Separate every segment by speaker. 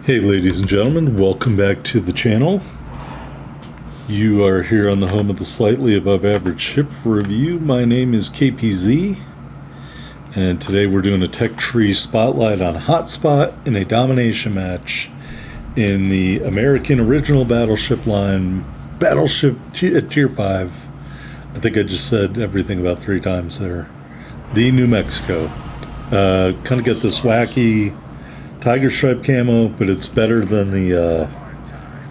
Speaker 1: Hey ladies and gentlemen, welcome back to the channel. You are here on the home of the slightly above average ship review. My name is KPZ, and today we're doing a tech tree spotlight on Hotspot in a domination match in the American original battleship line, Battleship Tier 5. I think I just said everything about 3 times there. The New Mexico. Kind of get this wacky tiger stripe camo, but it's better than the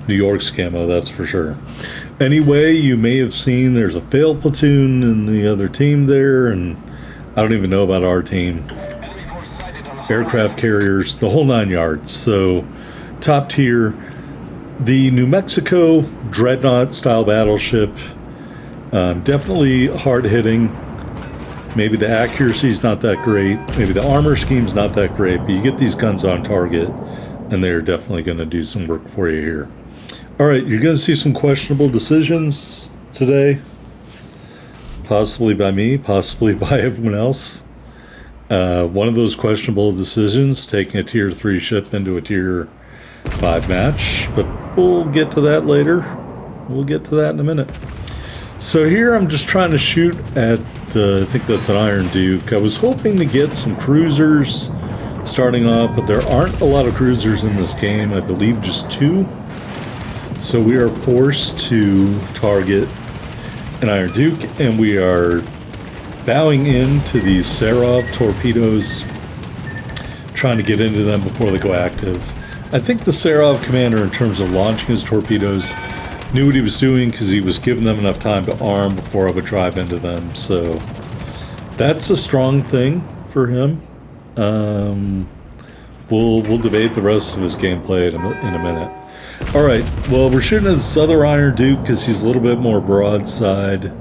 Speaker 1: New York's camo, that's for sure. Anyway, you may have seen there's a fail platoon in the other team there, and I don't even know about our team. Aircraft carriers, the whole 9 yards. So, top tier. The New Mexico Dreadnought style battleship, definitely hard hitting. Maybe the accuracy's not that great. Maybe the armor scheme's not that great, but you get these guns on target, and they're definitely going to do some work for you here. All right, you're going to see some questionable decisions today. Possibly by me, possibly by everyone else. One of those questionable decisions, taking a Tier 3 ship into a Tier 5 match, but we'll get to that later. We'll get to that in a minute. So here I'm just trying to shoot at, I think that's an Iron Duke. I was hoping to get some cruisers starting off, but there aren't a lot of cruisers in this game. I believe just 2. So we are forced to target an Iron Duke, and we are bowing into these Serov torpedoes, trying to get into them before they go active. I think the Serov commander, in terms of launching his torpedoes, knew what he was doing because he was giving them enough time to arm before I would drive into them. So that's a strong thing for him. We'll debate the rest of his gameplay in a minute. All right. Well, we're shooting at this other Iron Duke because he's a little bit more broadside.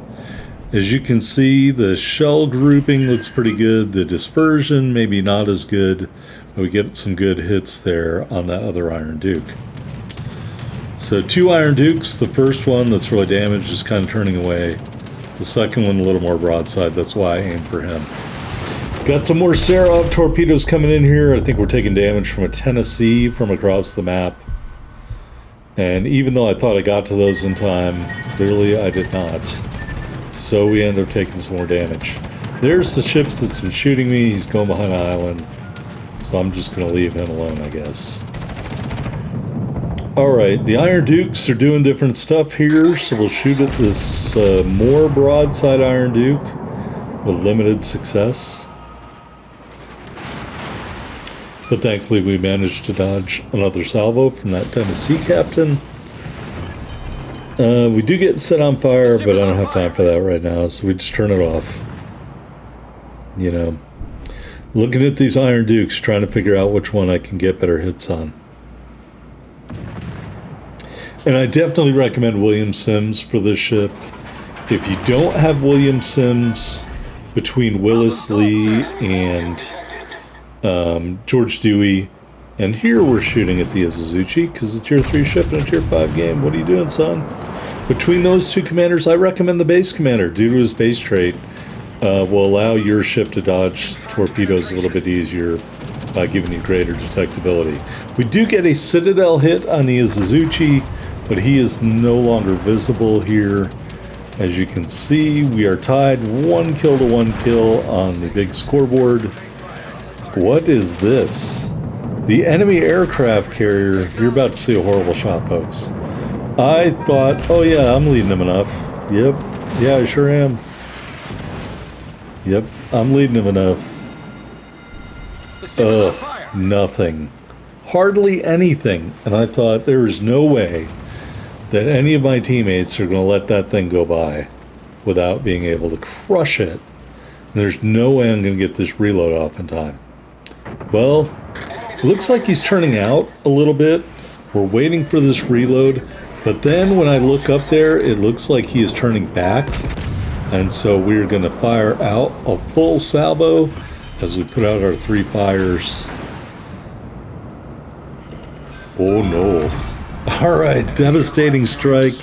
Speaker 1: As you can see, the shell grouping looks pretty good. The dispersion maybe not as good, but we get some good hits there on that other Iron Duke. So 2 Iron Dukes. The first one that's really damaged is kind of turning away. The second one a little more broadside. That's why I aimed for him. Got some more Serov torpedoes coming in here. I think we're taking damage from a Tennessee from across the map. And even though I thought I got to those in time, clearly I did not. So we end up taking some more damage. There's the ship that's been shooting me. He's going behind an island. So I'm just going to leave him alone, I guess. Alright, the Iron Dukes are doing different stuff here, so we'll shoot at this more broadside Iron Duke with limited success. But thankfully we managed to dodge another salvo from that Tennessee captain. We do get set on fire, but I don't have time for that right now, so we just turn it off. You know, looking at these Iron Dukes, trying to figure out which one I can get better hits on. And I definitely recommend William Sims for this ship. If you don't have William Sims, between Willis Lee and George Dewey, and here we're shooting at the Azuchi because it's a Tier 3 ship in a Tier 5 game. What are you doing, son? Between those 2 commanders, I recommend the base commander, due to his base trait. Will allow your ship to dodge torpedoes a little bit easier by giving you greater detectability. We do get a Citadel hit on the Azuchi, but he is no longer visible here. As you can see, we are tied 1 kill to 1 kill on the big scoreboard. What is this? The enemy aircraft carrier. You're about to see a horrible shot, folks. I thought, oh yeah, I'm leading him enough. Yep, yeah, I sure am. Yep, I'm leading him enough. Ugh, nothing. Hardly anything. And I thought, there is no way that any of my teammates are going to let that thing go by without being able to crush it. And there's no way I'm going to get this reload off in time. Well, it looks like he's turning out a little bit. We're waiting for this reload. But then when I look up there, it looks like he is turning back. And so we're going to fire out a full salvo as we put out our 3 fires. Oh no. Alright, devastating strike.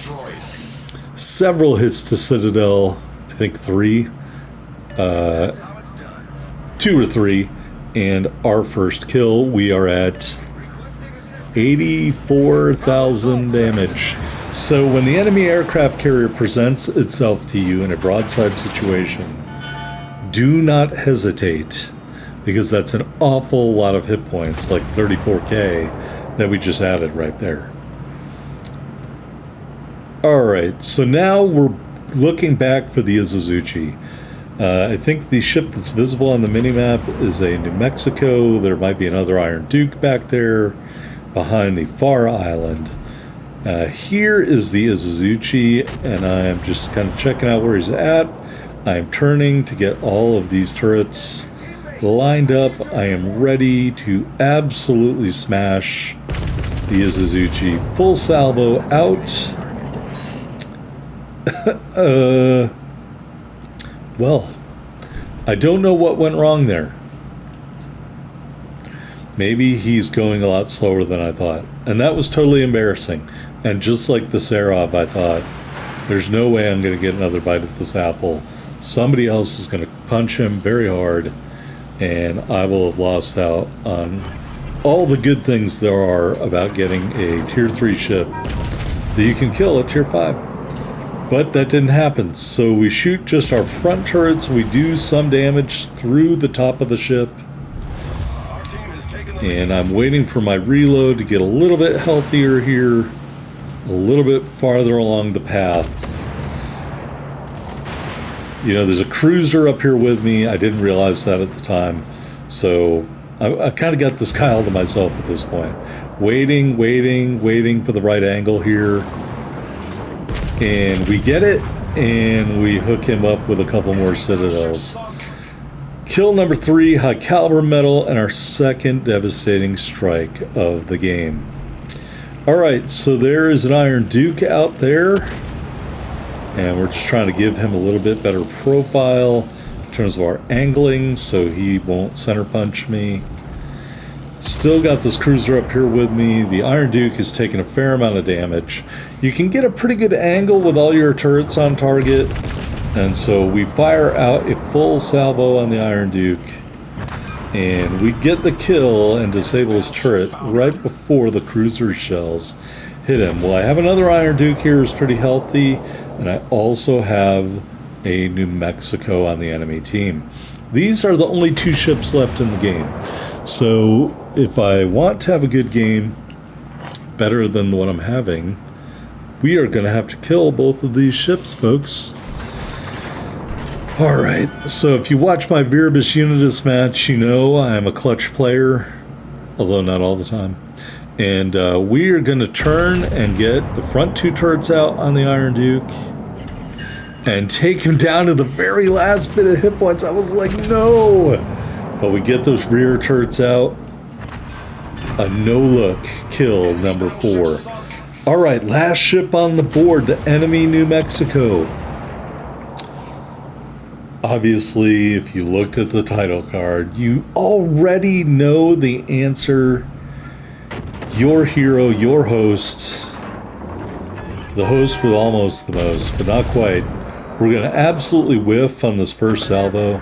Speaker 1: Several hits to Citadel. I think 3. 2 or 3. And our first kill, we are at 84,000 damage. So when the enemy aircraft carrier presents itself to you in a broadside situation, do not hesitate, because that's an awful lot of hit points, like 34k that we just added right there. Alright, so now we're looking back for the Izuzuchi. I think the ship that's visible on the minimap is a New Mexico. There might be another Iron Duke back there behind the far island. Here is the Izuzuchi, and I'm just kind of checking out where he's at. I'm turning to get all of these turrets lined up. I am ready to absolutely smash the Izuzuchi. Full salvo out. Well, I don't know what went wrong there. Maybe he's going a lot slower than I thought. And that was totally embarrassing. And just like the Seraph, I thought, there's no way I'm going to get another bite at this apple. Somebody else is going to punch him very hard, and I will have lost out on all the good things there are about getting a tier 3 ship that you can kill at tier 5. But that didn't happen, so we shoot just our front turrets. We do some damage through the top of the ship. And I'm waiting for my reload to get a little bit healthier here, a little bit farther along the path. You know, there's a cruiser up here with me. I didn't realize that at the time. So I kind of got this guy all to myself at this point. Waiting for the right angle here. And we get it, and we hook him up with a couple more citadels. Kill number 3, high caliber metal, and our second devastating strike of the game. Alright, so there is an Iron Duke out there, and we're just trying to give him a little bit better profile in terms of our angling so he won't center punch me. Still got this cruiser up here with me. The Iron Duke is taking a fair amount of damage. You can get a pretty good angle with all your turrets on target, and so we fire out a full salvo on the Iron Duke, and we get the kill and disable his turret right before the cruiser shells hit him. Well, I have another Iron Duke here who's pretty healthy, and I also have a New Mexico on the enemy team. These are the only 2 ships left in the game. So if I want to have a good game, better than the one I'm having, we are going to have to kill both of these ships, folks. Alright, so if you watch my Viribus Unitas match, you know I'm a clutch player, although not all the time. And we are going to turn and get the front 2 turrets out on the Iron Duke and take him down to the very last bit of hit points. I was like, no! But we get those rear turrets out. A no-look kill, number 4. Alright, last ship on the board, the enemy New Mexico. Obviously, if you looked at the title card, you already know the answer. Your hero, your host. The host with almost the most, but not quite. We're going to absolutely whiff on this first salvo.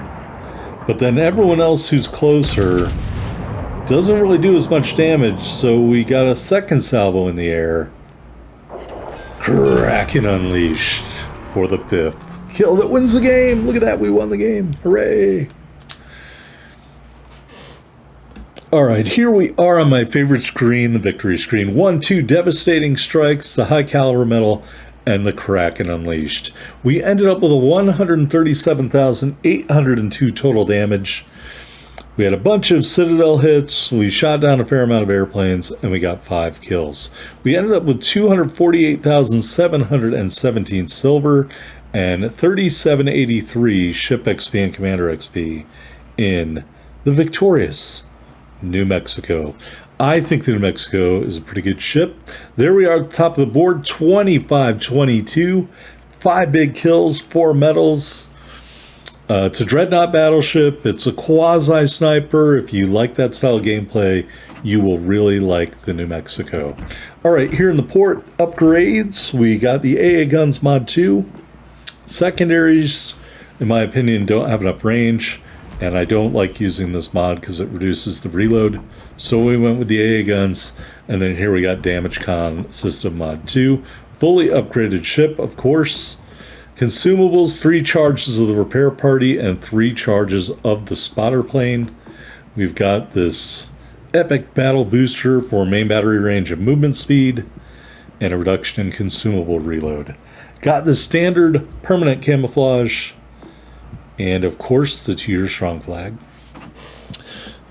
Speaker 1: But then everyone else who's closer doesn't really do as much damage, so we got a second salvo in the air. Kraken unleashed for the 5th kill that wins the game. Look at that, we won the game. Hooray! Alright, here we are on my favorite screen, the victory screen. 1-2 devastating strikes, the high caliber metal, and the Kraken unleashed. We ended up with a 137,802 total damage. We had a bunch of citadel hits, we shot down a fair amount of airplanes, and we got 5 kills. We ended up with 248,717 silver and 3783 ship XP and commander XP in the victorious New Mexico. I think the New Mexico is a pretty good ship. There we are at the top of the board, 25-22, 5 big kills, 4 medals. It's a Dreadnought battleship. It's a quasi-sniper. If you like that style of gameplay, you will really like the New Mexico. All right, here in the port, upgrades. We got the AA Guns Mod 2. Secondaries, in my opinion, don't have enough range, and I don't like using this mod because it reduces the reload. So we went with the AA Guns. And then here we got Damage Con System Mod 2. Fully upgraded ship, of course. Consumables, 3 charges of the repair party and 3 charges of the spotter plane. We've got this epic battle booster for main battery range and movement speed, and a reduction in consumable reload. Got the standard permanent camouflage, and of course the 2-year strong flag.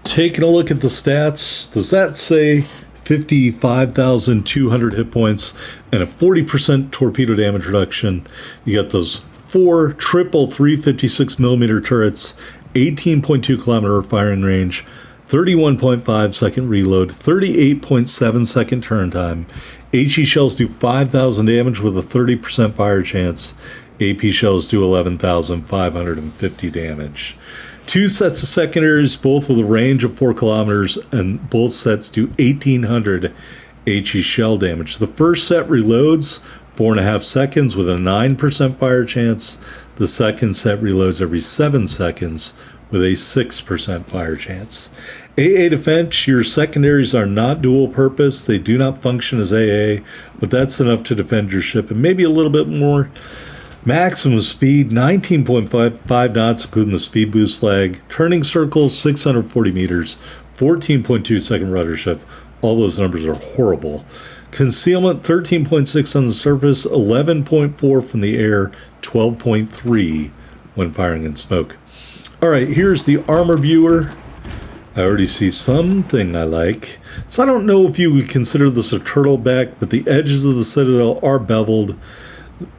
Speaker 1: Taking a look at the stats, does that say 55,200 hit points and a 40% torpedo damage reduction? You got those 4 triple 356mm turrets, 18.2 kilometer firing range, 31.5 second reload, 38.7 second turn time. HE shells do 5,000 damage with a 30% fire chance. AP shells do 11,550 damage. 2 sets of secondaries, both with a range of 4 kilometers, and both sets do 1,800 HE shell damage. The first set reloads 4.5 seconds with a 9% fire chance. The second set reloads every 7 seconds with a 6% fire chance. AA defense, your secondaries are not dual purpose. They do not function as AA, but that's enough to defend your ship and maybe a little bit more. Maximum speed, 19.5 knots, including the speed boost flag. Turning circle, 640 meters. 14.2 second rudder shift. All those numbers are horrible. Concealment, 13.6 on the surface, 11.4 from the air, 12.3 when firing in smoke. All right, here's the armor viewer. I already see something I like. So I don't know if you would consider this a turtleback, but the edges of the citadel are beveled.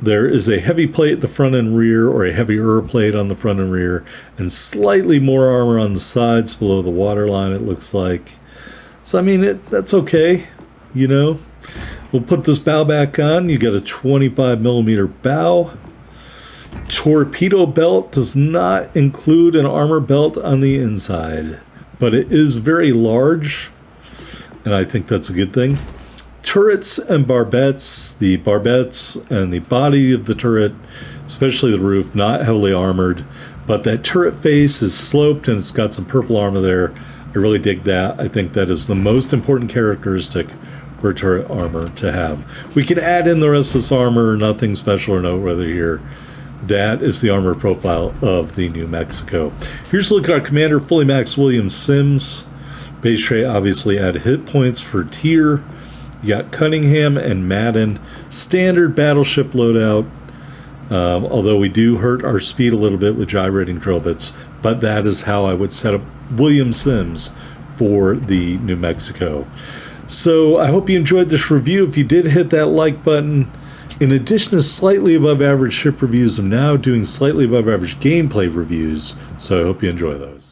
Speaker 1: There is a heavy plate at the front and rear, or a heavier plate on the front and rear, and slightly more armor on the sides below the waterline, it looks like. So, I mean, that's okay, you know. We'll put this bow back on. You got a 25mm bow. Torpedo belt does not include an armor belt on the inside, but it is very large, and I think that's a good thing. Turrets and barbettes. The barbettes and the body of the turret, especially the roof, not heavily armored, but that turret face is sloped and it's got some purple armor there. I really dig that. I think that is the most important characteristic for turret armor to have. We can add in the rest of this armor, nothing special or noteworthy here. That is the armor profile of the New Mexico. Here's a look at our commander, fully maxed William Sims. Base trait obviously add hit points for tier. You got Cunningham and Madden. Standard battleship loadout. Although we do hurt our speed a little bit with gyrating drill bits. But that is how I would set up William Sims for the New Mexico. So I hope you enjoyed this review. If you did, hit that like button. In addition to slightly above average ship reviews, I'm now doing slightly above average gameplay reviews. So I hope you enjoy those.